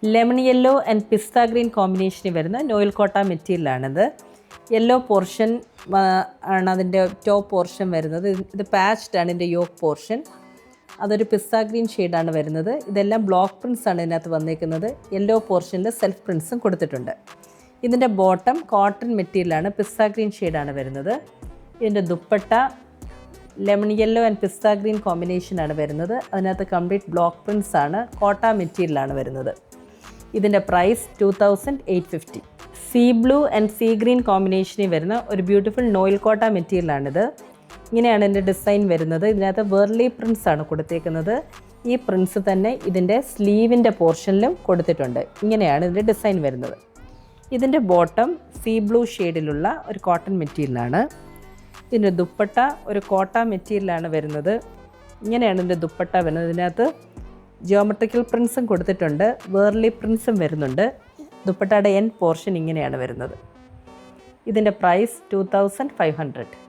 Lemon yellow and pista green കോമ്പിനേഷനിൽ വരുന്ന നോയിൽ കോട്ട മെറ്റീരിയലാണിത്. യെല്ലോ പോർഷൻ ആണ് അതിൻ്റെ ടോപ്പ് പോർഷൻ വരുന്നത്. ഇത് പാച്ച്ഡ് ആണ് ഇതിൻ്റെ യോക്ക് പോർഷൻ. അതൊരു പിസ്ത ഗ്രീൻ ഷെയ്ഡാണ് വരുന്നത്. ഇതെല്ലാം ബ്ലോക്ക് പ്രിൻസ് ആണ് ഇതിനകത്ത് വന്നിരിക്കുന്നത്. യെല്ലോ പോർഷനിൽ സെൽഫ് പ്രിൻസും കൊടുത്തിട്ടുണ്ട്. ഇതിൻ്റെ ബോട്ടം കോട്ടൺ മെറ്റീരിയലാണ്, പിസ്ത ഗ്രീൻ ഷെയ്ഡാണ് വരുന്നത്. ഇതിൻ്റെ dupatta lemon yellow and pista green കോമ്പിനേഷനാണ് വരുന്നത്. അതിനകത്ത് കംപ്ലീറ്റ് ബ്ലോക്ക് പ്രിൻസ് ആണ്, കോട്ട മെറ്റീരിയലാണ് വരുന്നത്. ഇതിൻ്റെ price 2850. Sea blue and sea green കോമ്പിനേഷനിൽ വരുന്ന ഒരു ബ്യൂട്ടിഫുൾ നോയിൽ കോട്ട മെറ്റീരിയലാണിത്. ഇങ്ങനെയാണ് ഇതിൻ്റെ ഡിസൈൻ വരുന്നത്. ഇതിനകത്ത് വെർലി പ്രിൻസ് ആണ് കൊടുത്തേക്കുന്നത്. ഈ പ്രിൻസ് തന്നെ ഇതിൻ്റെ സ്ലീവിൻ്റെ പോർഷനിലും കൊടുത്തിട്ടുണ്ട്. ഇങ്ങനെയാണ് ഇതിൻ്റെ ഡിസൈൻ വരുന്നത്. ഇതിൻ്റെ ബോട്ടം സീ ബ്ലൂ ഷെയ്ഡിലുള്ള ഒരു കോട്ടൺ മെറ്റീരിയലാണ്. ഇതിൻ്റെ ദുപ്പട്ട ഒരു കോട്ട മെറ്റീരിയലാണ് വരുന്നത്. ഇങ്ങനെയാണ് ഇതിൻ്റെ ദുപ്പട്ട വരുന്നത്. ഇതിനകത്ത് ജിയോമെട്രിക്കൽ പ്രിൻസും കൊടുത്തിട്ടുണ്ട്, വേർലി പ്രിൻസും വരുന്നുണ്ട്. ദുപ്പട്ടയുടെ എൻഡ് പോർഷൻ ഇങ്ങനെയാണ് വരുന്നത്. ഇതിൻ്റെ പ്രൈസ് 2500.